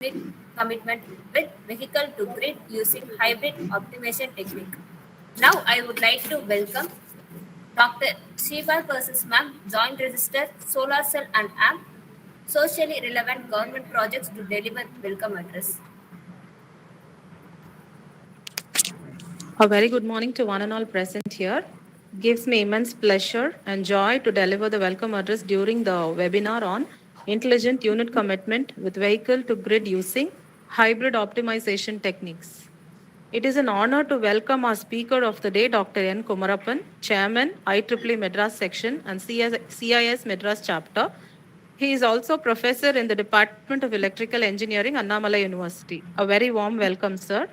grid commitment with vehicle to grid using hybrid optimization technique. Now I would like to welcome Dr. Shiva versus Ma'am, Joint Register, Solar Cell and AMP, Socially Relevant Government Projects to deliver welcome address. A very good morning to one and all present here. It gives me immense pleasure and joy to deliver the welcome address during the webinar on intelligent unit commitment with vehicle to grid using hybrid optimization techniques. It is an honor to welcome our speaker of the day, Dr. N. Kumarappan, Chairman, IEEE Madras Section and CIS Madras Chapter. He is also Professor in the Department of Electrical Engineering, Annamalai University. A very warm welcome, sir.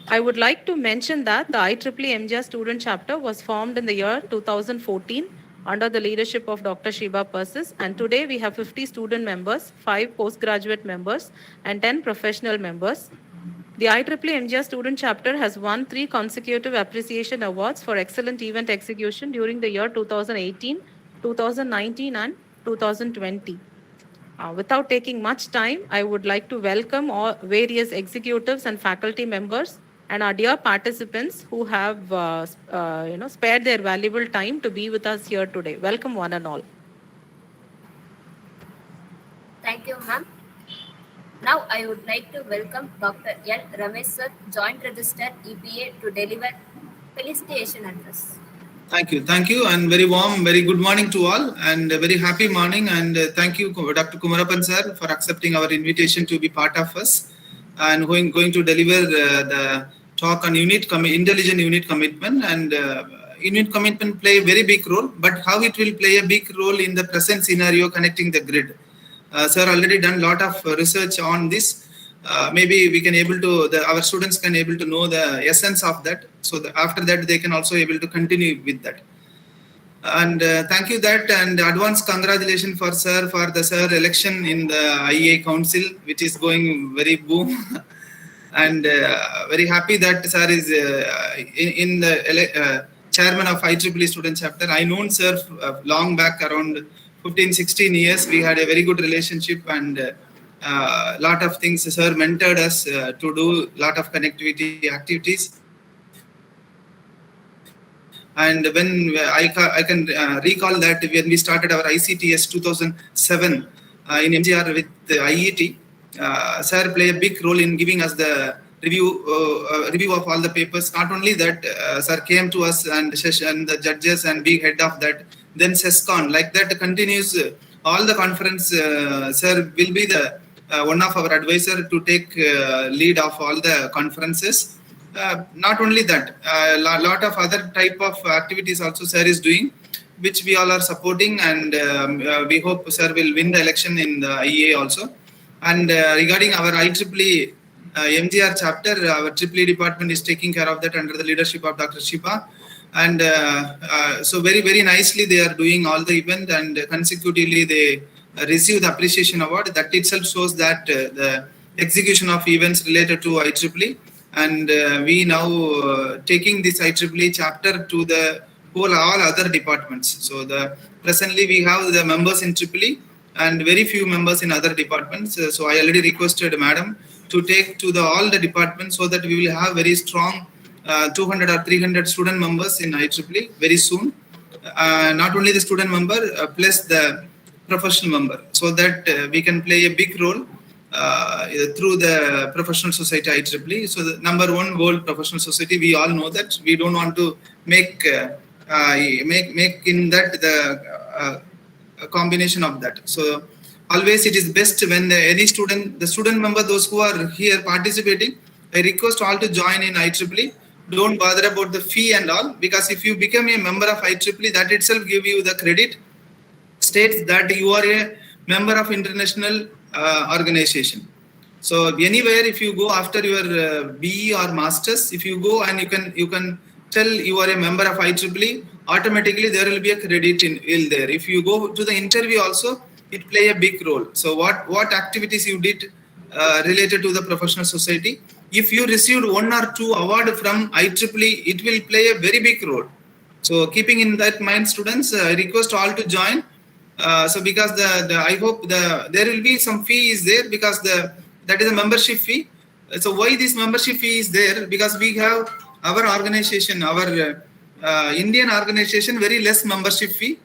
I would like to mention that the IEEE M.G.R student chapter was formed in the year 2014 under the leadership of Dr. Shiva Persis, and today we have 50 student members, 5 postgraduate members, and 10 professional members. The IEEE M.G.R student chapter has won 3 consecutive appreciation awards for excellent event execution during the year 2018, 2019, and 2020. Without taking much time, I would like to welcome all various executives and faculty members and our dear participants who have spared their valuable time to be with us here today. Welcome one and all. Thank you, ma'am. Now I would like to welcome Dr. L. Ramesh sir, Joint Register EPA to deliver felicitation address. Thank you, and very warm, very good morning to all, and a very happy morning. And thank you, Dr. Kumarappan sir, for accepting our invitation to be part of us and going to deliver the talk on intelligent unit commitment. And unit commitment play a very big role, but how it will play a big role in the present scenario connecting the grid. Sir already done a lot of research on this. Maybe we can able to our students can able to know the essence of that, so that after that they can also able to continue with that. And thank you that, and advance congratulations for sir for the sir election in the IEA council, which is going very boom. And very happy that sir is in the chairman of IEEE student chapter. I known sir long back, around 15-16 years. We had a very good relationship, and lot of things sir mentored us to do lot of connectivity activities. And when I can recall that when we started our ICTS 2007 in M.G.R with the IET, sir play a big role in giving us the review of all the papers. Not only that, sir came to us and session the judges and be head of that. Then SESCON, like that continues all the conference. Sir will be the one of our advisor to take lead of all the conferences. Not only that, a lot of other type of activities also sir is doing, which we all are supporting, and we hope sir will win the election in the IEA also. And regarding our IEEE M.G.R chapter, our EEE department is taking care of that under the leadership of Dr. Shiva. And so very nicely they are doing all the event, and consecutively they receive the appreciation award. That itself shows that the execution of events related to IEEE, and we now taking this IEEE chapter to the all other departments. So presently we have the members in EEE and very few members in other departments. So I already requested madam to take to all the departments, so that we will have very strong 200 or 300 student members in IEEE very soon. Not only the student member, plus the professional member, so that we can play a big role through the professional society IEEE. So the number one world professional society, we all know that. We don't want to make in that the combination of that. So always it is best when the student member, those who are here participating, I request all to join in IEEE. Don't bother about the fee and all, because if you become a member of IEEE, that itself give you the credit, states that you are a member of international organization. So anywhere, if you go after your BE or masters, if you go and you can tell you are a member of IEEE, automatically there will be a credit in there. If you go to the interview also, it play a big role. So what activities you did related to the professional society, if you received 1 or 2 award from IEEE, it will play a very big role. So keeping in that mind, students, I request all to join. So because I hope there will be some fee is there, because that is a membership fee. So why this membership fee is there? Because we have our organization, our Indian organization, very less membership fee.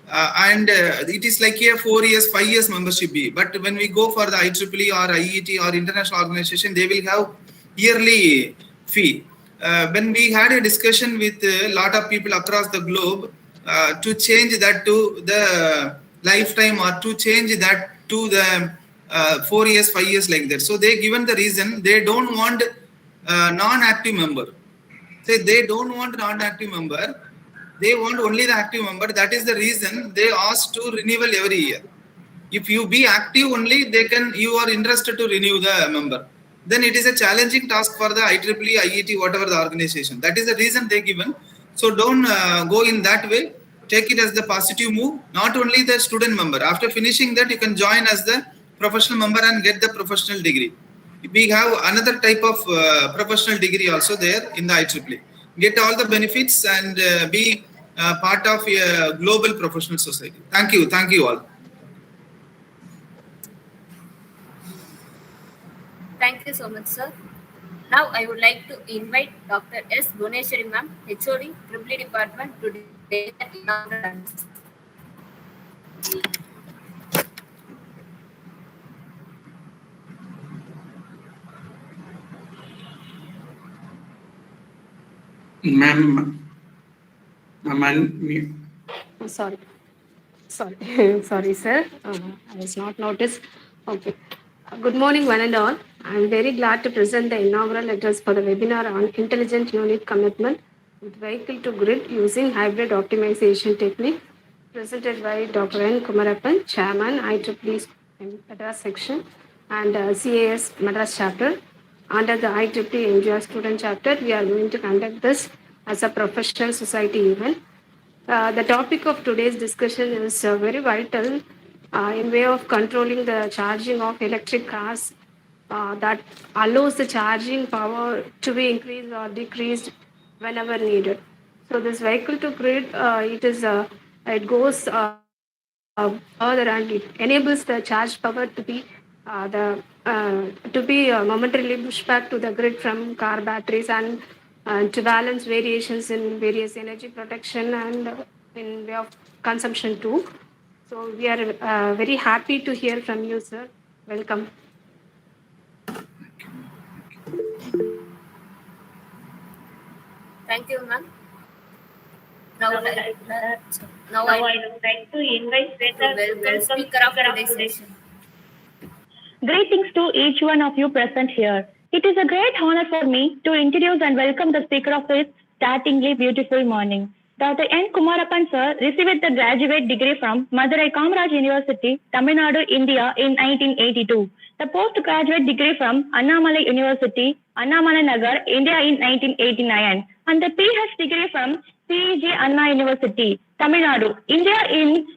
And it is like a 4 years, 5 years membership fee. But when we go for the IEEE or IET or international organization, they will have yearly fee. When we had a discussion with a lot of people across the globe to change that to the lifetime or to change that to the 4 years, 5 years like that. So they given the reason they don't want non-active member. Say they don't want non-active member. They want only the active member. That is the reason they ask to renewal every year. If you be active only, you are interested to renew the member. Then it is a challenging task for the IEEE, IET, whatever the organization. That is the reason they given. So don't go in that way. Take it as the positive move. Not only the student member. After finishing that, you can join as the professional member and get the professional degree. We have another type of professional degree also there in the IEEE. Get all the benefits and be part of a global professional society. Thank you all. Thank you so much, sir. Now I would like to invite Dr. S. Bhuvaneswari ma'am, HOD, EEE Department, to deliver the inaugural address. Ma'am, Sorry, sorry, sir. I was not noticed. Okay. Good morning, one and all. I am very glad to present the inaugural address for the webinar on intelligent unit commitment with vehicle to grid using hybrid optimization technique, presented by Dr. N. Kumarappan, Chairman, IEEE Madras section and CAS Madras chapter. Under the IEEE M.G.R student chapter, we are going to conduct this as a professional society event. The topic of today's discussion is very vital in way of controlling the charging of electric cars that allows the charging power to be increased or decreased whenever needed. So this vehicle to grid, it goes further and it enables the charge power to be momentarily pushed back to the grid from car batteries and to balance variations in various energy protection and in way of consumption too. So we are very happy to hear from you, sir. Welcome. Thank you, ma'am. Now I would like to invite to welcome speaker of today's session. Greetings to each one of you present here. It is a great honor for me to introduce and welcome the speaker of this startlingly beautiful morning. Dr. N. Kumarappan sir received the graduate degree from Madurai Kamaraj University, Tamil Nadu, India in 1982. The postgraduate degree from Annamalai University, Annamalai Nagar, India in 1989. And the PhD degree from C.G. Anna University, Tamil Nadu, India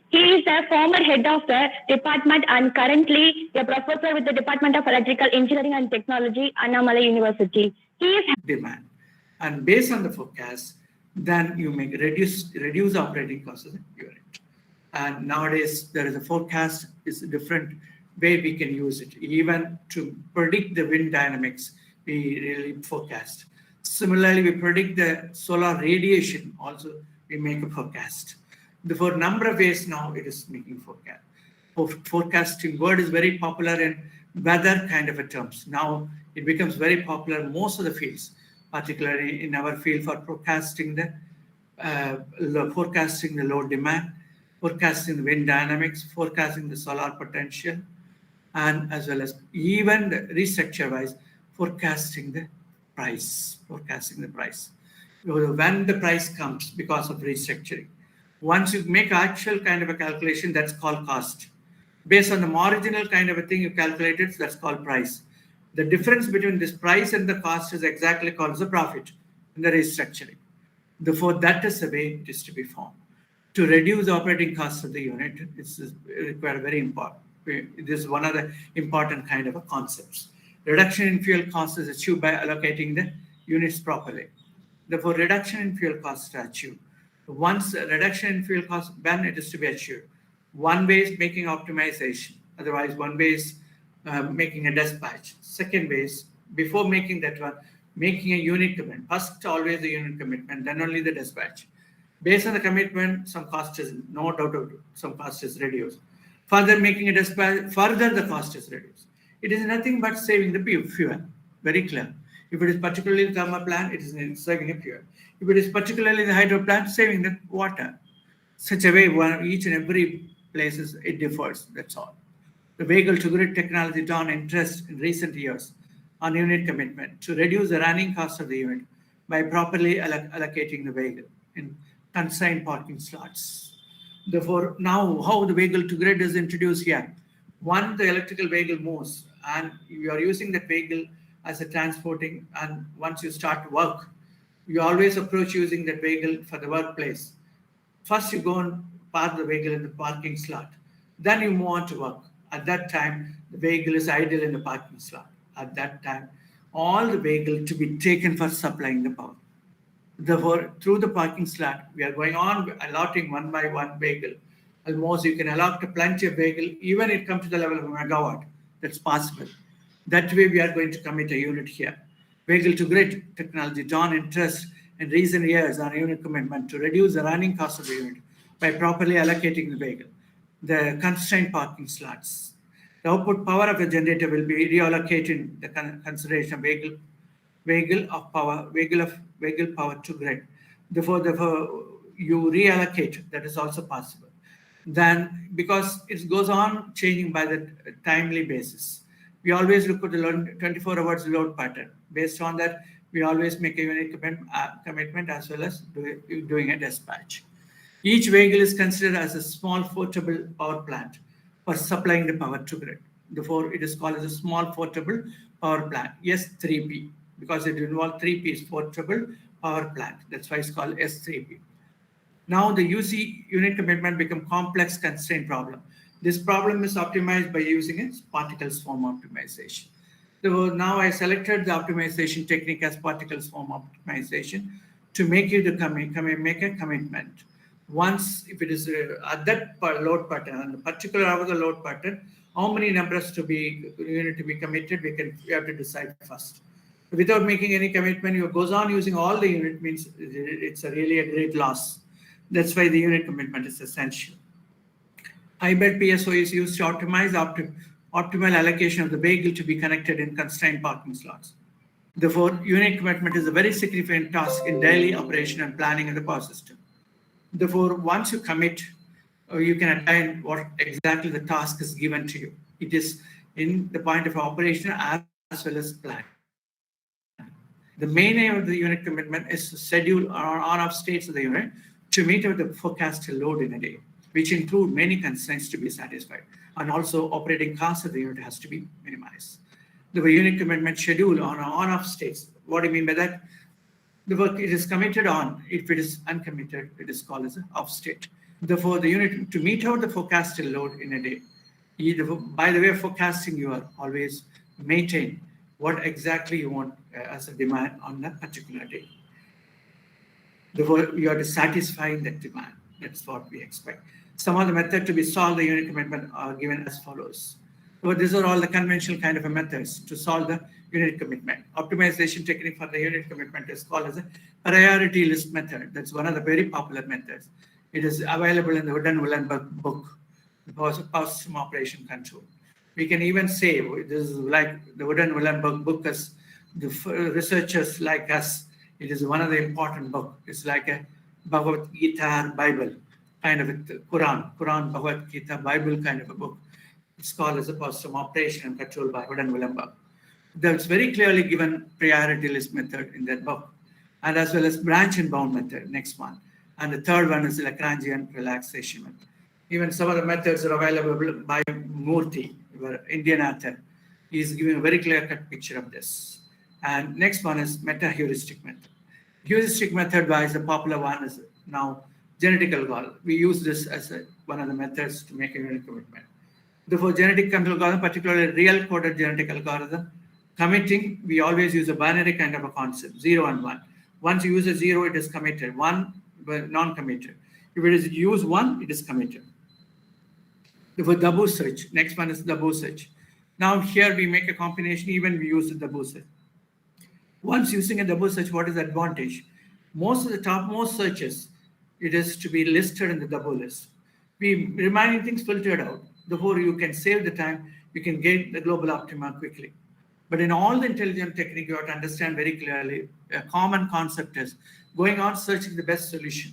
he is a former head of the department and currently a professor with the Department of Electrical Engineering and Technology, Annamalai University. He is demand. And based on the forecast, then you make reduce operating costs of the unit. And nowadays there is a forecast, is a different way we can use it. Even to predict the wind dynamics, we really forecast. Similarly, we predict the solar radiation, also we make a forecast. For a number of ways now, it is making forecast. Forecasting word is very popular in weather kind of a terms. Now it becomes very popular in most of the fields, particularly in our field for forecasting the load demand, forecasting the wind dynamics, forecasting the solar potential, and as well as even the restructure-wise, forecasting the price. When the price comes because of restructuring. Once you make actual kind of a calculation, that's called cost. Based on the marginal kind of a thing you calculated, that's called price. The difference between this price and the cost is exactly called the profit in the restructuring. Therefore, that is the way it is to be formed. To reduce operating costs of the unit, it's required very important. This is one of the important kind of a concepts. Reduction in fuel costs is achieved by allocating the units properly. Therefore, reduction in fuel costs is achieved. Once reduction in fuel costs, then it is to be achieved. One way is making optimization. Otherwise, one way is making a dispatch. Second way is, before making that one, making a unit commitment. First, always the unit commitment, then only the dispatch. Based on the commitment, some cost is, no doubt about it, some cost is reduced. Further making a dispatch, further the cost is reduced. It is nothing but saving the fuel. Very clear. If it is particularly the thermal plant, it is saving the fuel. If it is particularly the hydro plant, saving the water. Such a way, each and every places it differs. That's all. The vehicle-to-grid technology drawn interest in recent years on unit commitment to reduce the running cost of the unit by properly allocating the vehicle in constrained parking slots. Therefore, now how the vehicle-to-grid is introduced here. One, the electrical vehicle moves, and you are using that vehicle as a transporting, and once you start work, you always approach using that vehicle for the workplace. First, you go and park the vehicle in the parking slot. Then you move on to work. At that time, the vehicle is idle in the parking slot. At that time, all the vehicle to be taken for supplying the power. Therefore, through the parking slot, we are going on allotting one by one vehicle. Almost you can allot plenty of vehicle, even it comes to the level of a megawatt. That's possible. That way, we are going to commit a unit here. Vehicle-to-grid technology drawn interest in recent years on unit commitment to reduce the running cost of the unit by properly allocating the vehicle. The constrained parking slots. The output power of a generator will be reallocated in the consideration of vehicle power to grid. Therefore, you reallocate, that is also possible. Then, because it goes on changing by the timely basis, we always look at the 24 hours load pattern. Based on that, we always make a unit commitment as well as doing a dispatch. Each vehicle is considered as a small portable power plant for supplying the power to grid. Therefore, it is called as a small portable power plant, S3P, because it involves 3 P's, portable power plant. That's why it's called S3P. Now the unit commitment become complex constraint problem. This problem is optimized by using a particle swarm optimization. So now I selected the optimization technique as particle swarm optimization to make you make a commitment. Once, if it is at that load pattern, and particular over the load pattern, how many numbers to be unit to be committed, we have to decide first. Without making any commitment, you goes on using all the unit, means it's really a great loss. That's why the unit commitment is essential. Hybrid PSO is used to optimize optimal allocation of the vehicle to be connected in constrained parking slots. Therefore, unit commitment is a very significant task in daily operation and planning of the power system. Therefore, once you commit, you can attain what exactly the task is given to you. It is in the point of operation as well as plan. The main aim of the unit commitment is to schedule on-off states of the unit to meet with the forecasted load in a day, which include many constraints to be satisfied, and also operating costs of the unit has to be minimized. The unit commitment schedule on-off states. What do you mean by that? The work it is committed on. If it is uncommitted, it is called as an off state. Therefore, the unit to meet out the forecasted load in a day. By the way of forecasting, you are always maintain what exactly you want as a demand on that particular day. Therefore, you are to satisfy that demand. That's what we expect. Some of the methods to be solved the unit commitment are given as follows. So these are all the conventional kind of methods to solve the unit commitment. Optimization technique for the unit commitment is called as a priority list method. That's one of the very popular methods. It is available in the Wooden-Willenberg book, the Power System Operation Control. We can even say this is like the Wooden-Willenberg book, as the researchers like us. It is one of the important books. It's like a Bhagavad Gita Bible, kind of a Quran, Bhagavad Gita Bible kind of a book. It's called as a Power System Operation and Control by Wooden-Willenberg. There's very clearly given priority list method in that book, and as well as branch and bound method, next one. And the third one is the Lagrangian relaxation method. Even some of the methods are available by Murthy, our Indian author. He's giving a very clear-cut picture of this. And next one is meta-heuristic method. Heuristic method wise, the popular one is now genetic algorithm. We use this as one of the methods to make a unit commitment. Therefore, genetic control algorithm, particularly real-coded genetic algorithm, committing, we always use a binary kind of a concept, 0 and 1. Once you use a 0, it is committed. 1, non-committed. If it is use 1, it is committed. Therefore, the boost search. Next one is the boost search. Now here we make a combination, even we use the double search. Once using a double search, what is the advantage? Most of the topmost searches, it is to be listed in the double list. We remaining things filtered out. Therefore, you can save the time, you can get the global optima quickly. But in all the intelligent technique, you have to understand very clearly, a common concept is going on searching the best solution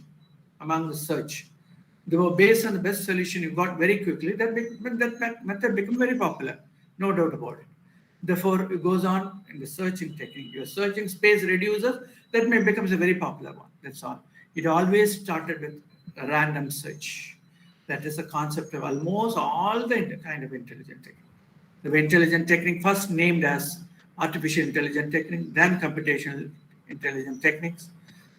among the search. Therefore, based on the best solution you got very quickly, that method become very popular, no doubt about it. Therefore, it goes on in the searching technique. Your searching space reduces, that may becomes a very popular one. That's all. It always started with a random search. That is a concept of almost all the kind of intelligent technique. The intelligent technique first named as artificial intelligence technique, then computational intelligence techniques,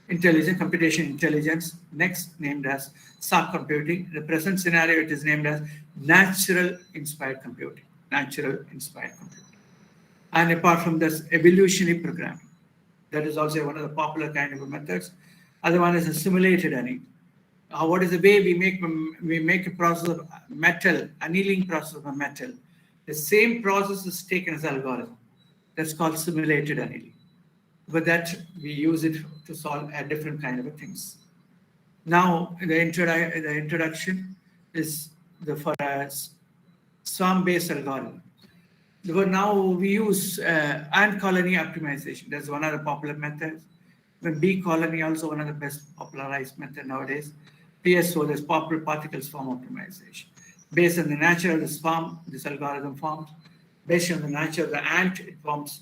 intelligent computation intelligence, next named as SAC computing. In the present scenario, it is named as natural inspired computing. And apart from this, evolutionary programming. That is also one of the popular kind of methods. Other one is a simulated annealing. What is the way we make a process of metal, annealing process of a metal? The same process is taken as algorithm. That's called simulated annealing. But that we use it to solve a different kind of things. Now, the introduction is for a swarm-based algorithm. Now we use ant colony optimization. That's one of the popular methods. The bee colony also one of the best popularized method nowadays. PSO, there's popular particle swarm optimization. Based on the nature of the swarm, this algorithm forms. Based on the nature of the ant, it forms.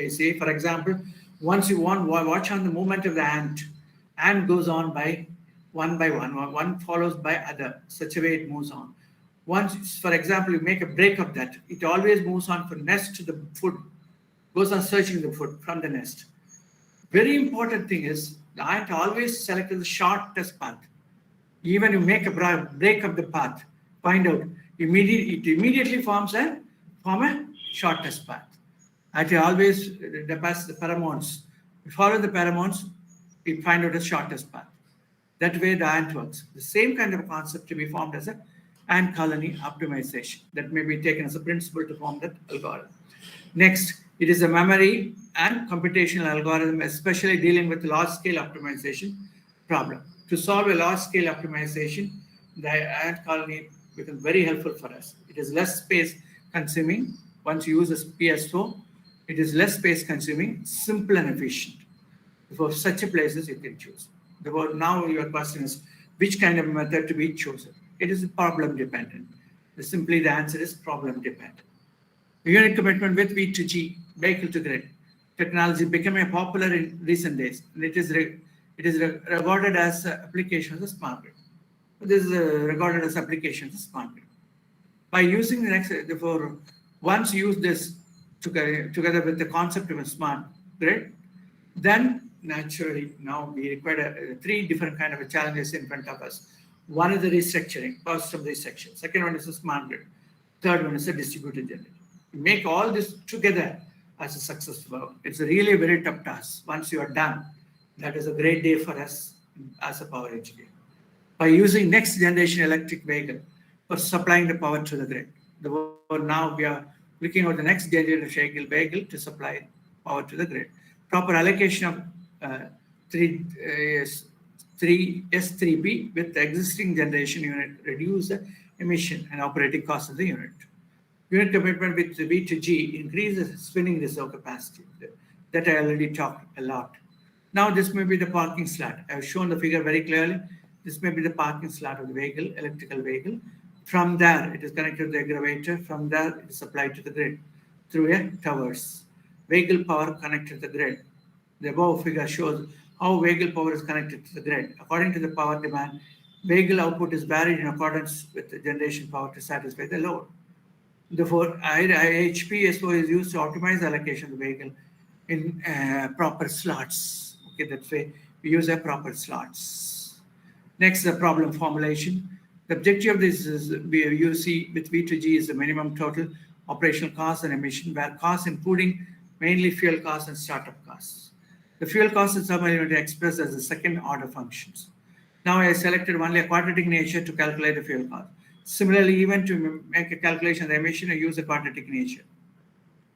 Say, for example, once you want watch on the movement of the ant goes on by one follows by other, such a way it moves on. Once, for example, you make a break of that, it always moves on from nest to the food, goes on searching the food from the nest. Very important thing is the ant always selects the shortest path. Even you make a break of the path, find out, it immediately forms a shortest path. It always passes the pheromones. You follow the pheromones, you find out the shortest path. That way the ant works. The same kind of concept to be formed as a ant colony optimization. That may be taken as a principle to form that algorithm. Next, it is a memory and computational algorithm, especially dealing with large-scale optimization problem. To solve a large-scale optimization, the ant colony becomes very helpful for us. It is less space consuming. Once you use a PSO, it is less space consuming, simple and efficient. For such a places you can choose. Therefore, now your question is, which kind of method to be chosen? It is problem dependent. Simply the answer is problem dependent. Unit commitment with V2G, vehicle to grid. Technology becoming popular in recent days, and it is regarded as application of the smart grid. This is regarded as application of the smart grid. By using the next, therefore, once you use this together with the concept of a smart grid, then naturally now we require three different kind of challenges in front of us. One is the restructuring, cost of restructuring. Second one is the smart grid. Third one is the distributed generation. Make all this together as a successful. It's really a very tough task. Once you are done, that is a great day for us as a power engineer. By using next generation electric vehicle for supplying the power to the grid. Now we are looking at the next generation vehicle to supply power to the grid. Proper allocation of 3S3B with the existing generation unit reduce the emission and operating cost of the unit. Unit commitment with the V2G increases spinning reserve capacity. That I already talked a lot. Now this may be the parking slot. I have shown the figure very clearly. This may be the parking slot of the vehicle, electrical vehicle. From there, it is connected to the aggravator. From there, it is supplied to the grid through a towers. Vehicle power connected to the grid. The above figure shows how vehicle power is connected to the grid. According to the power demand, vehicle output is varied in accordance with the generation power to satisfy the load. Therefore, HPSO is used to optimize the allocation of the vehicle in proper slots. Okay, that way we use a proper slots. Next, the problem formulation. The objective of this is you see with V2G is the minimum total operational cost and emission, where costs including mainly fuel costs and startup costs. The fuel cost is somewhat expressed as the second order functions. Now I selected only a quadratic nature to calculate the fuel cost. Similarly, even to make a calculation of the emission, you use a quadratic nature.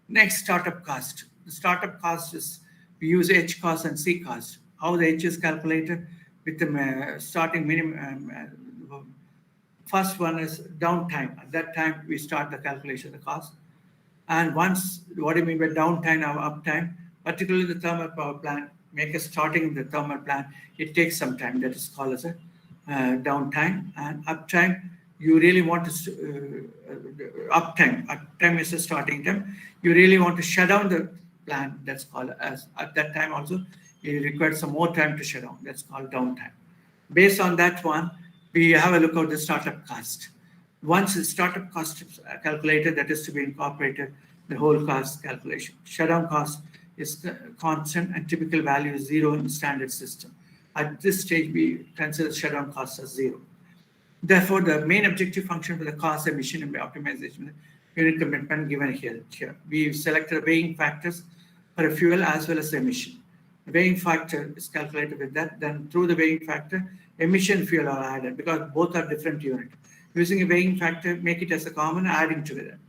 Next, startup cost. The startup cost is, we use H cost and C cost. How the H is calculated with the starting minimum. First one is downtime. At that time, we start the calculation of the cost. And once, what do you mean by downtime or uptime? Particularly the thermal power plant, make a starting in the thermal plant, it takes some time. That is called as a downtime. And uptime, you really want to, uptime is the starting time. You really want to shut down the plant, that's called as, at that time also, you require some more time to shut down. That's called downtime. Based on that one, we have a look at the startup cost. Once the startup cost is calculated, that is to be incorporated, the whole cost calculation. Shutdown cost is constant and typical value is 0 in the standard system. At this stage, we consider shutdown cost as 0. Therefore, the main objective function for the cost emission and optimization unit commitment given here. We selected weighing factors for a fuel as well as the emission. The weighing factor is calculated with that. Then through the weighing factor, emission fuel are added because both are different units. Using a weighing factor, make it as a common, adding together.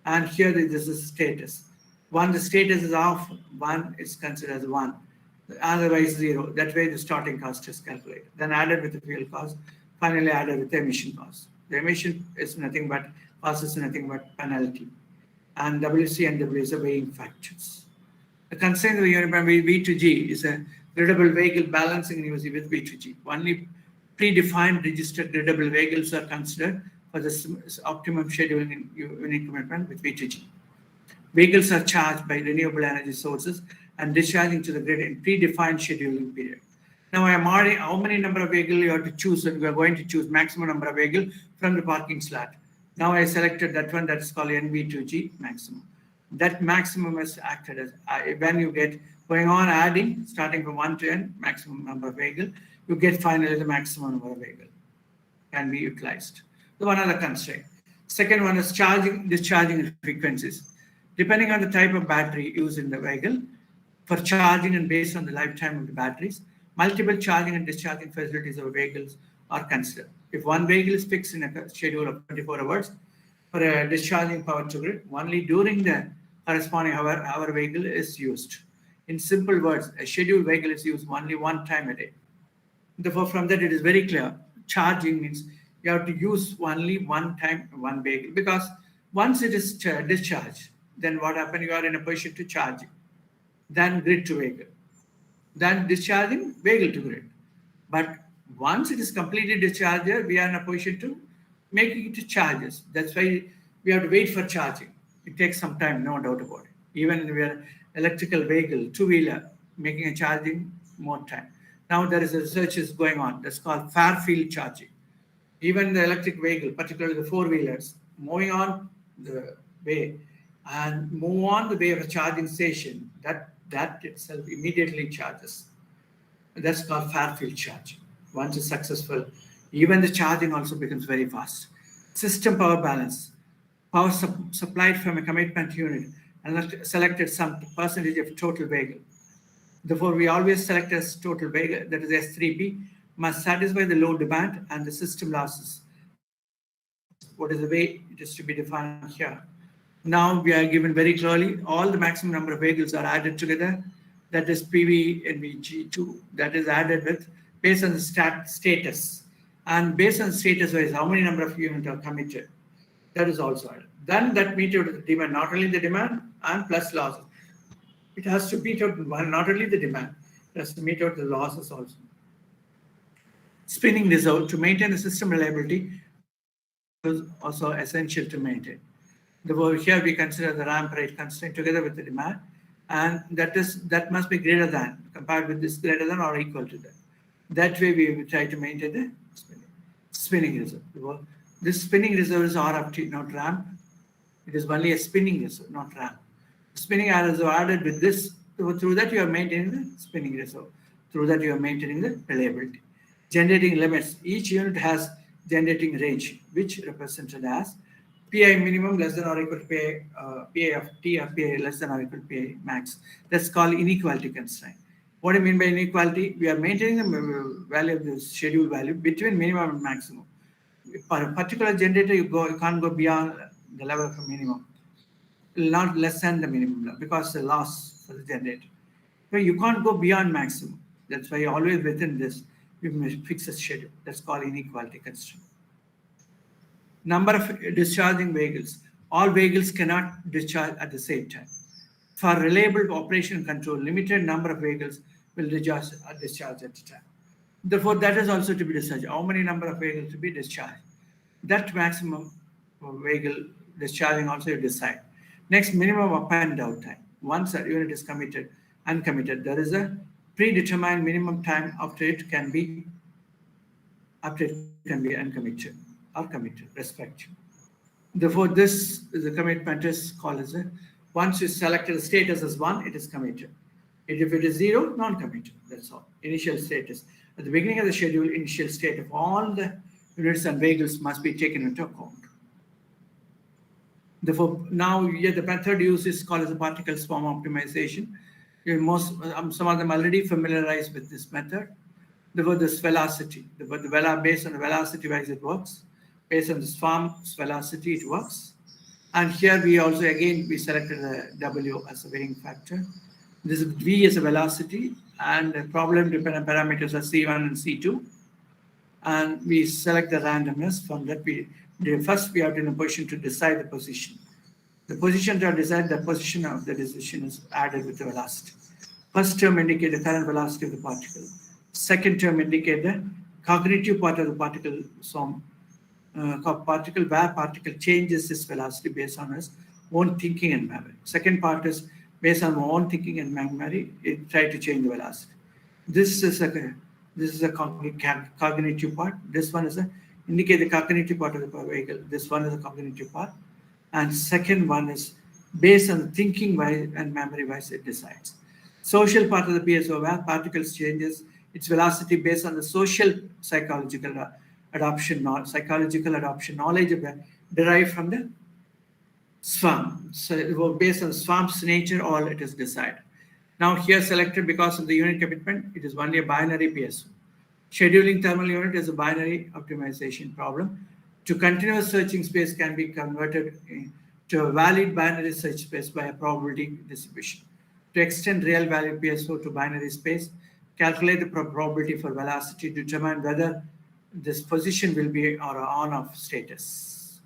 And here this is status. One, the status is off, one is considered as 1. Otherwise 0. That way the starting cost is calculated. Then added with the fuel cost, finally added with the emission cost. The emission is nothing but, cost is nothing but penalty. And WC and W is the weighing factors. The constraint of the unit by V2G is a gradable vehicle balancing UC with V2G. Only predefined registered gradable vehicles are considered for the optimum scheduling in unit commitment with V2G. Vehicles are charged by renewable energy sources and discharging to the grid in predefined scheduling period. Now I am already, how many number of vehicles you have to choose, and we are going to choose maximum number of vehicles from the parking slot. Now I selected that one, that is called NV2G maximum. That maximum is acted as, when you get going on adding, starting from 1 to n, maximum number of vehicles, you get finally the maximum number of vehicles can be utilized. So one other constraint. Second one is charging, discharging frequencies. Depending on the type of battery used in the vehicle, for charging and based on the lifetime of the batteries, multiple charging and discharging facilities of vehicles are considered. If one vehicle is fixed in a schedule of 24 hours for a discharging power to grid, only during the corresponding hour, our vehicle is used. In simple words, a scheduled vehicle is used only one time a day. Therefore, from that it is very clear, charging means you have to use only one time one vehicle, because once it is discharged, then what happens? You are in a position to charge it, then grid to vehicle, then discharging vehicle to grid. But once it is completely discharged, we are in a position to making it to charges. That's why we have to wait for charging. It takes some time, no doubt about it. Even if we are electrical vehicle, two-wheeler, making a charging, more time. Now there is a research is going on that's called far field charging. Even the electric vehicle, particularly the four-wheelers, moving on the way and move on the way of a charging station, that itself immediately charges. That's called far field charging. Once it's successful, even the charging also becomes very fast. System power balance. Power supplied from a commitment unit and selected some percentage of total vehicle. Therefore, we always select as total vehicle, that is S3P, must satisfy the load demand and the system losses. What is the way it is to be defined here? Now we are given very clearly all the maximum number of vehicles are added together. That is PV NVG2. That is added with based on the status, and based on status wise how many number of units are committed. That is also added. Then that meet out the demand, not only the demand and plus losses. It has to meet out not only the demand, it has to meet out the losses also. Spinning reserve to maintain the system reliability is also essential to maintain. Therefore, here we consider the ramp rate constraint together with the demand, and that must be greater than, compared with this, greater than or equal to that. That way we will try to maintain the spinning reserve. Therefore, this spinning reserve is RFT, not ramp. It is only a spinning reserve, not ramp. Spinning reserve added with this, through that you are maintaining the spinning reserve. Through that you are maintaining the reliability. Generating limits. Each unit has generating range, which represented as PI minimum less than or equal to PI of T or PI less than or equal to PI max. That's called inequality constraint. What do I mean by inequality? We are maintaining the value of the scheduled value between minimum and maximum. For a particular generator, you can't go beyond the level of a minimum, not less than the minimum level, because the loss for the generator. So you can't go beyond maximum. That's why always within this, you must fix a schedule. That's called inequality constraint. Number of discharging vehicles. All vehicles cannot discharge at the same time. For reliable operation control, limited number of vehicles will discharge at a time. Therefore, that is also to be decided. How many number of vehicles to be discharged? That maximum vehicle discharging also you decide. Next, minimum up and down time. Once a unit is uncommitted, there is a predetermined minimum time after it can be uncommitted or committed, respectively. Therefore, this is a commitment is called as a, once you selected the status as 1, it is committed. If it is 0, non-committed. That's all. Initial status. At the beginning of the schedule, initial state of all the units and vehicles must be taken into account. Therefore, now the method used is called as a particle swarm optimization. Some of them already familiarized with this method. Therefore, this velocity, based on the velocity wise it works. Based on the swarm's velocity, it works. And here we also, again, we selected the W as a weighing factor. This is V as a velocity, and the problem-dependent parameters are C1 and C2. And we select the randomness. From that, first we have to be in a position to decide the position. The position to decide the position of the decision is added with the velocity. First term indicates the current velocity of the particle. Second term indicates the cognitive part of the particle. Where particle changes its velocity based on its own thinking and memory. Second part is based on our own thinking and memory, it try to change the velocity. This is a cognitive part. This one is indicate the cognitive part of the vehicle. This one is a cognitive part. And second one is based on the thinking wise and memory wise it decides. Social part of the PSO, where particles changes its velocity based on the social psychological adoption knowledge derived from the swarm. So based on swarm's nature, all it is decided. Now here selected because of the unit commitment, it is only a binary PSO. Scheduling thermal unit is a binary optimization problem. To continuous searching space can be converted to a valid binary search space by a probability distribution. To extend real value PSO to binary space, calculate the probability for velocity to determine whether this position will be or on-off status.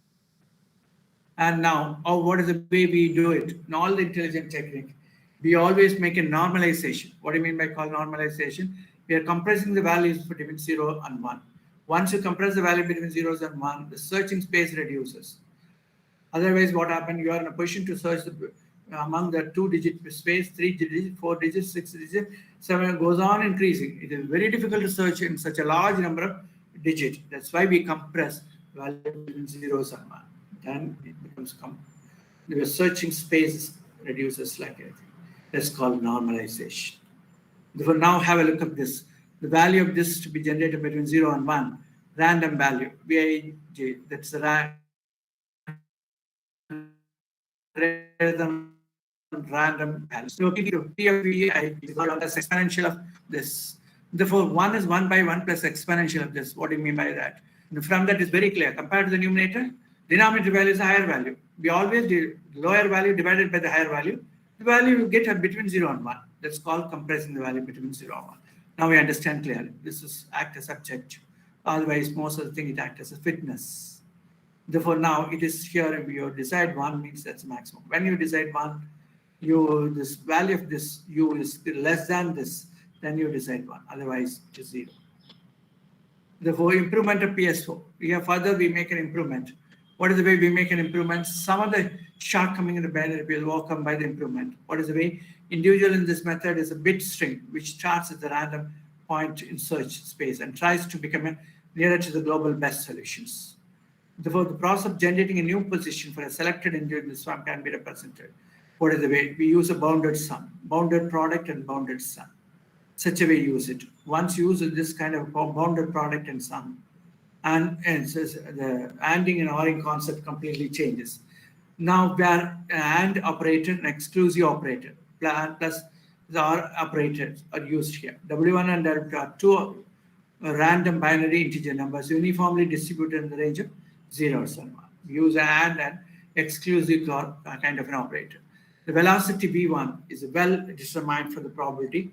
And now, what is the way we do it? In all the intelligent technique, we always make a normalization. What do you mean by call normalization? We are compressing the values between 0 and 1. Once you compress the value between 0 and 1, the searching space reduces. Otherwise, what happens? You are in a position to search among the 2-digit space, 3 digits, 4 digits, 6 digits, 7 goes on increasing. It is very difficult to search in such a large number of digits. That's why we compress value between 0 and 1. Then it becomes the searching space reduces like anything. That's called normalization. Therefore, now have a look at this. The value of this to be generated between 0 and 1, random value, Vij, that's the random value. So P of V is exponential of this. Therefore, 1 is 1 by 1 plus exponential of this. What do you mean by that? And from that is very clear. Compared to the numerator, denominator value is a higher value. We always do lower value divided by the higher value. The value you get between 0 and 1. That's called compressing the value between 0 and 1. Now we understand clearly. This is act as objective. Otherwise, most of the thing it acts as a fitness. Therefore, now it is here. If you decide 1 means that's maximum. When you decide 1, this value of this u is less than this, then you decide 1. Otherwise, it is 0. Therefore, improvement of PSO. Here further we make an improvement. What is the way we make an improvement? Some of the shortcoming in the binary will overcome by the improvement. What is the way? Individual in this method is a bit string which starts at the random point in search space and tries to become nearer to the global best solutions. Therefore, the process of generating a new position for a selected individual swarm can be represented. What is the way? We use a bounded sum, bounded product and bounded sum. Such a way you use it. Once you use this kind of bounded product and sum, and the ANDing and ORing concept completely changes. Now we are an AND operator, an exclusive operator, plus the OR operators are used here. W1 and W2 are two random binary integer numbers uniformly distributed in the range of 0 or 1. We use and exclusive kind of an operator. The velocity v1 is well determined for the probability.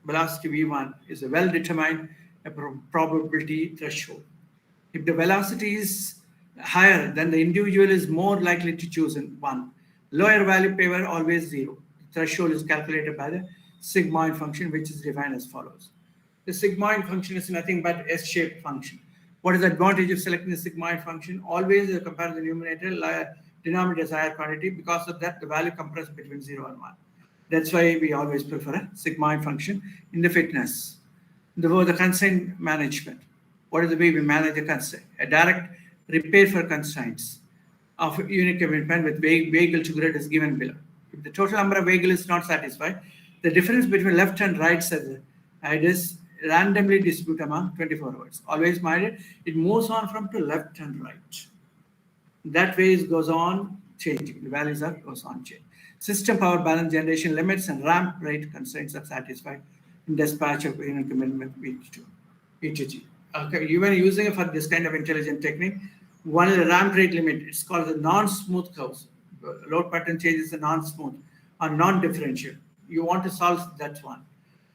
Velocity v1 is a well determined probability threshold. If the velocity is higher, then the individual is more likely to choose 1. Lower value pair always 0. The threshold is calculated by the sigmoid function, which is defined as follows. The sigmoid function is nothing but S-shaped function. What is the advantage of selecting the sigmoid function? Always compare the numerator, denominator as higher quantity. Because of that, the value compressed between 0 and 1. That's why we always prefer a sigmoid function in the fitness. The constraint management. What is the way we manage a constraint? A direct repair for constraints of unit commitment with vehicle to grid is given below. If the total number of vehicles is not satisfied, the difference between left and right side is randomly distributed among 24 hours. Always mind it moves on from to left and right. That way it goes on changing. The values goes on changing. System power balance generation limits and ramp rate constraints are satisfied in dispatch of unit commitment E to G. Okay, even using it for this kind of intelligent technique, one is the ramp rate limit. It's called the non-smooth curves. Load pattern changes the non-smooth or non-differential. You want to solve that one.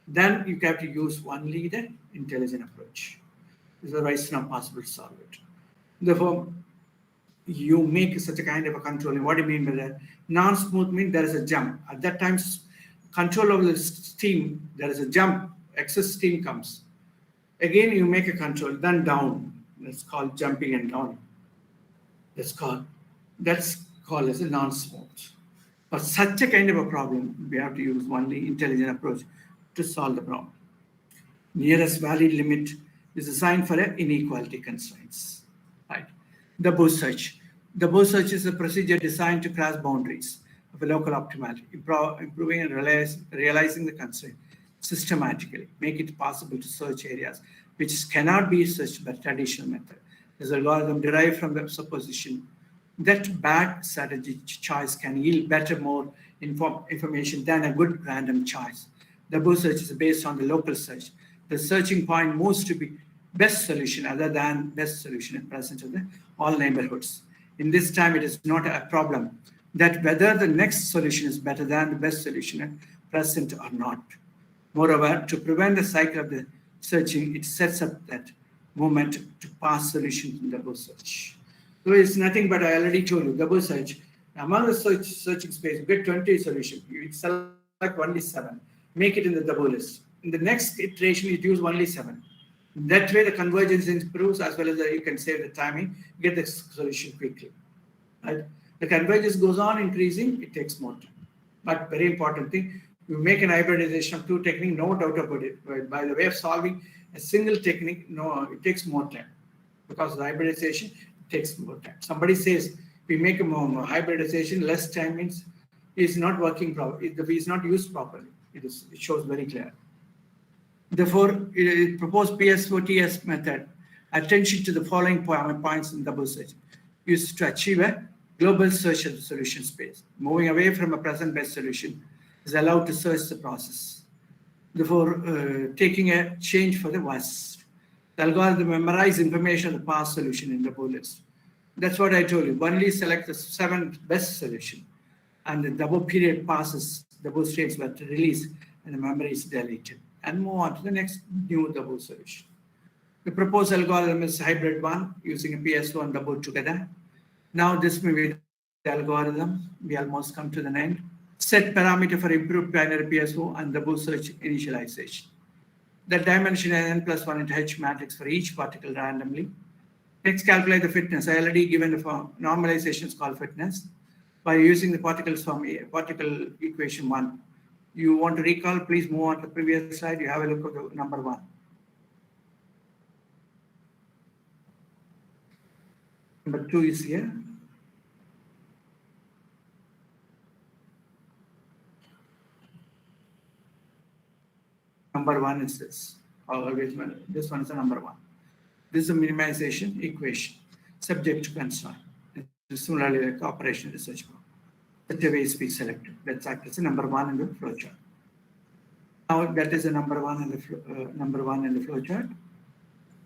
Then you have to use only the intelligent approach. Otherwise, it's not possible to solve it. Therefore, you make such a kind of a control. What do you mean by that? Non-smooth means there is a jump. At that time, control over the steam, there is a jump, excess steam comes. Again, you make a control, then down. That's called jumping and down. That's called as a non-smooth. For such a kind of a problem, we have to use only intelligent approach to solve the problem. Nearest valid limit is assigned for inequality constraints. Right. The boost search. The boost search is a procedure designed to cross boundaries of a local optimality, improving and realizing the constraint systematically, make it possible to search areas which cannot be searched by traditional method. This algorithm derived from the supposition that bad strategy choice can yield better, more information than a good random choice. The boost search is based on the local search. The searching point moves to be best solution other than best solution in present of all neighborhoods. In this time, it is not a problem that whether the next solution is better than the best solution at present or not. Moreover, to prevent the cycle of the searching, it sets up that movement to pass solutions in the boost search. So it's nothing but I already told you, the boost search. Among the searching space, you get 20 solutions. You select only 7. Make it in the double list. In the next iteration, you use only 7. That way, the convergence improves as well as you can save the timing, get the solution quickly. Right? The convergence goes on increasing, it takes more time. But very important thing, you make an hybridization of 2 techniques, no doubt about it. But by the way of solving a single technique, no, it takes more time. Because of the hybridization, it takes more time. Somebody says, we make a hybridization, less time means it's not working properly, it's not used properly. It shows very clear. Therefore, it proposed PSOTS method, attention to the following points in double search, used to achieve a global search of the solution space. Moving away from a present best solution is allowed to search the process. Therefore, taking a change for the worst. The algorithm memorizes information of the past solution in the bullets. That's what I told you. Only select the 7th best solution, and the double period passes, the double states were released, and the memory is deleted, and move on to the next new double solution. The proposed algorithm is hybrid one, using a PSO and double together. Now this may be the algorithm. We almost come to the end. Set parameter for improved binary PSO and double search initialization. The dimension is n+1 into H matrix for each particle randomly. Next, calculate the fitness. I already given the form. Normalization is called fitness. By using the particles from particle equation 1. You want to recall, please move on to the previous slide. You have a look at the number 1. Number 2 is here. Number 1 is this. Always, this one is the number 1. This is a minimization equation, subject to constraint. Similarly, like operation research. Such a way is being selected. That's the number 1 in the flowchart. Now that is the number one in the flow chart.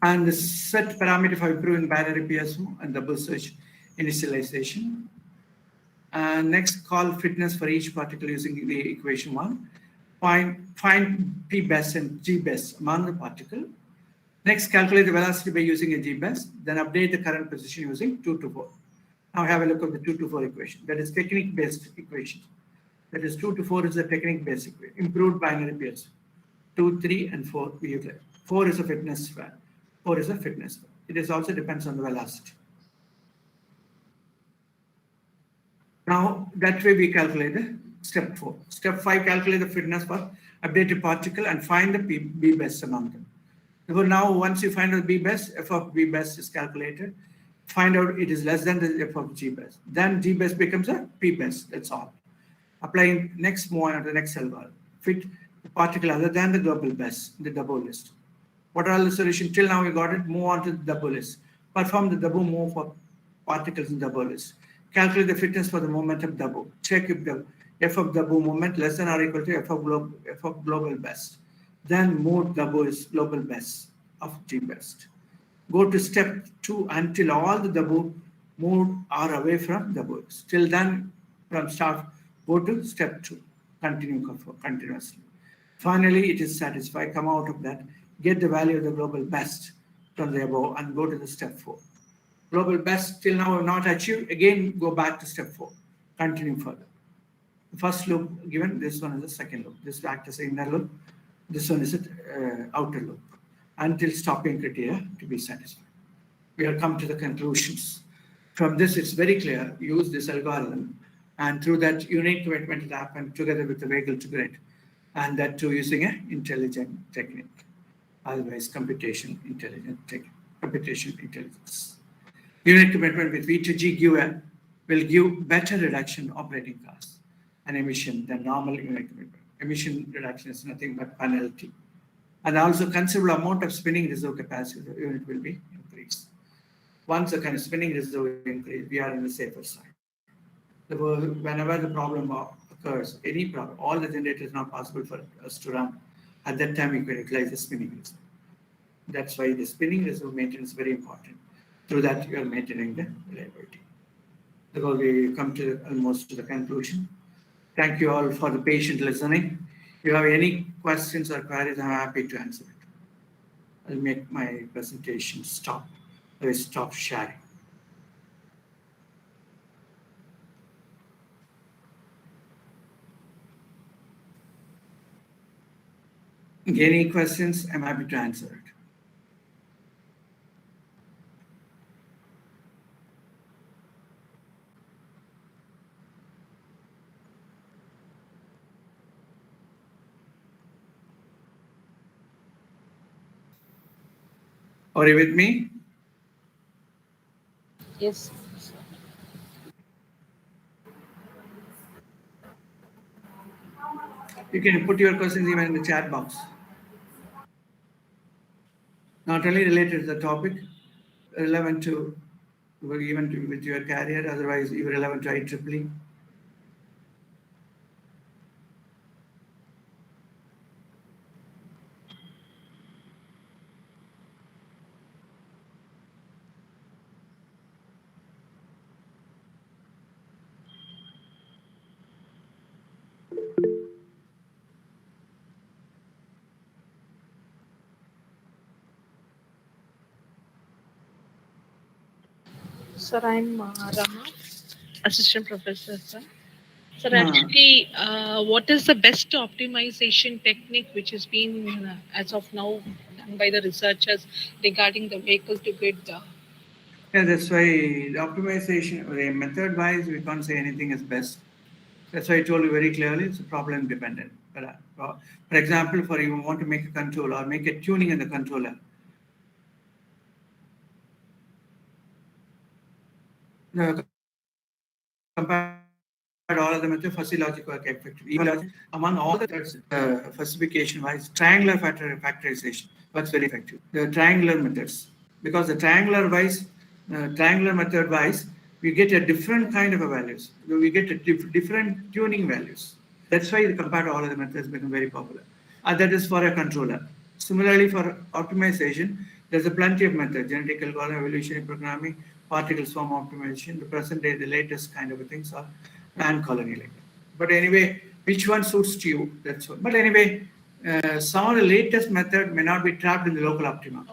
And the set parameter for improving binary PSO and double search initialization. And next, call fitness for each particle using the equation 1. Find P best and G best among the particle. Next, calculate the velocity by using a G best. Then update the current position using 2 to 4. Now have a look at the 2 to 4 equation. That is technique-based equation. That is 2 to 4 is the technique-based equation. Improved binary PSO. 2, 3, and 4 we utilize. 4 is a fitness value. 4 is a fitness value. It is also depends on the velocity. Now, that way we calculate the step 4. Step 5, calculate the fitness for updated particle and find the B best among them. Therefore, now once you find out B best, F of B best is calculated. Find out it is less than the F of G best. Then G best becomes a P best. That's all. Applying next, move on to the next algorithm. Fit the particle other than the global best, the double list. What are all the solutions? Till now we got it. Move on to the double list. Perform the double move for particles in double list. Calculate the fitness for the moment of double. Check if the F of double moment less than or equal to F of global best. Then move double is global best of G best. Go to step 2 until all the double moved are away from double. Till then, from start, go to step 2. Continue continuously. Finally, it is satisfied. Come out of that. Get the value of the global best from the above and go to the step 4. Global best till now not achieved. Again, go back to step 4. Continue further. The first loop given, this one is the second loop. This acts as an inner loop. This one is an outer loop. Until stopping criteria to be satisfied. We have come to the conclusions. From this, it's very clear. Use this algorithm, and through that, unique commitment will happen together with the vehicle to grid, and that too using an intelligent technique. Otherwise, computation intelligence. Unit commitment with V2G will give better reduction in operating costs and emission than normal unit commitment. Emission reduction is nothing but penalty. And also considerable amount of spinning reserve capacity of the unit will be increased. Once the kind of spinning reserve increase, we are on the safer side. Whenever the problem occurs, any problem, all the generators not possible for us to run. At that time, we can utilize the spinning reserve. That's why the spinning reserve maintenance is very important. Through that, you are maintaining the reliability. Therefore, we come to almost to the conclusion. Thank you all for the patient listening. If you have any questions or queries, I'm happy to answer it. I'll make my presentation stop. I'll stop sharing. Any questions, I'm happy to answer it. Are you with me? Yes. You can put your questions even in the chat box. Not only related to the topic, relevant to even with your career, otherwise irrelevant to IEEE. Sir, I'm Rama, assistant professor, sir. Sir, Ah. actually, what is the best optimization technique which has been, as of now, done by the researchers regarding the vehicle to grid? Yeah, that's why the optimization, method-wise, we can't say anything is best. That's why I told you very clearly, it's problem dependent. But, for example, for you want to make a controller or make a tuning in the controller. Compared all of them with the fuzzy logic work effective. Among all the threads, specification-wise, triangular factorization works very effective. The triangular methods, because the triangular method-wise, we get a different kind of a values. We get a different tuning values. That's why the compared to all of the methods become very popular. that is for a controller. Similarly, for optimization, there's a plenty of methods: genetic algorithm, evolutionary programming, particle swarm optimization. The present day, the latest kind of things are and colony like that. But anyway, which one suits to you? That's all. But anyway, some of the latest method may not be trapped in the local optima.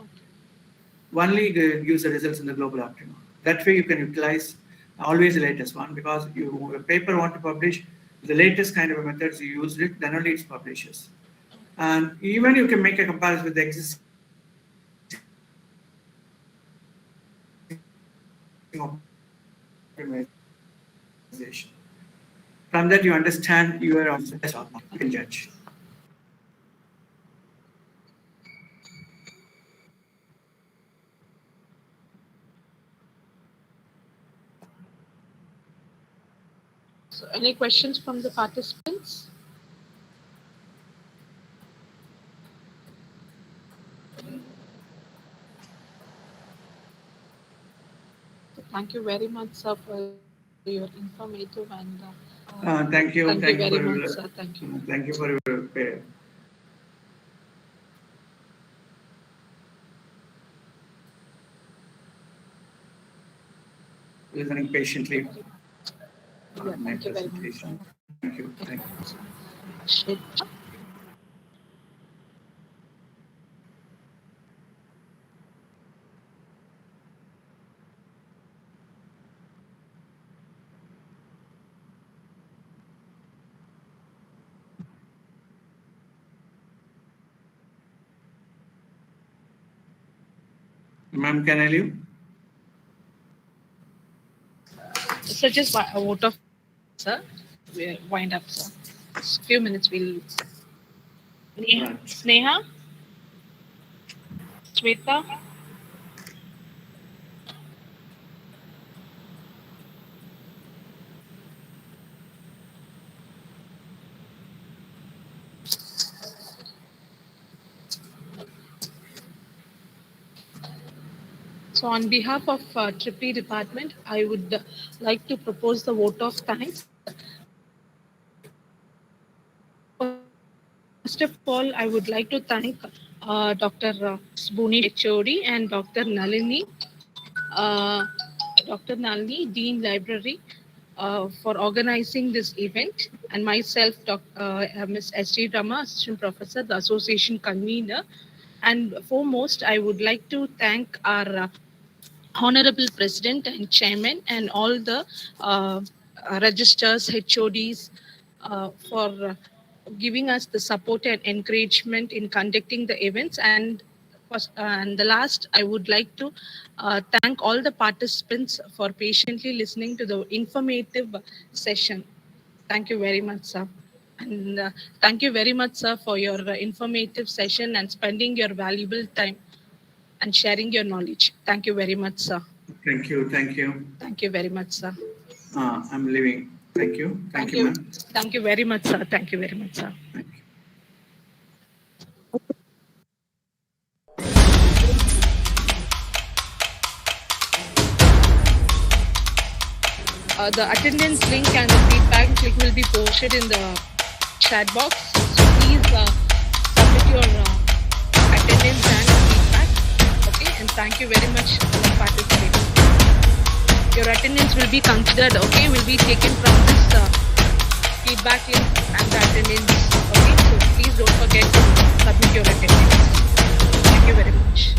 Only gives the results in the global optima. That way, you can utilize always the latest one, because you a paper want to publish the latest kind of methods you used it, then only it publishes. And even you can make a comparison with the existing optimization. From that, you understand you are on the best or not. You can judge. So, any questions from the participants? Thank you very much, sir, for your informative and Thank you. Thank you very much, sir. Thank you. Thank you for your listening patiently. Yeah, thank you very much, sir. Thank you. Thank you. Shit. Ma'am, can I leave? So just a vote of, sir. We'll wind up, sir. Just a few minutes. We'll. Right. Sneha, Shweta. So on behalf of EEE department, I would like to propose the vote of thanks. First of all, I would like to thank Dr. Bhuvaneswari HOD and Dr. Nalini, Dean Library, for organizing this event, and myself, Ms. S.G. Rama, Assistant Professor, the Association Convener. And foremost, I would like to thank our Honorable President and Chairman and all the registers, HODs, for giving us the support and encouragement in conducting the events. And the last, I would like to thank all the participants for patiently listening to the informative session. Thank you very much, sir. And thank you very much, sir, for your informative session and spending your valuable time and sharing your knowledge. Thank you very much, sir. Thank you. Thank you. Thank you very much, sir. I'm leaving. Thank you. Thank you, ma'am. Thank you very much, sir. Thank you very much, sir. Thank you. The attendance link and the feedback link will be posted in the chat box. So please submit your attendance and feedback. Okay, and thank you very much for participating. Your attendance will be considered. Okay, will be taken from this feedback link and the attendance. Okay, so please don't forget to submit your attendance. Thank you very much.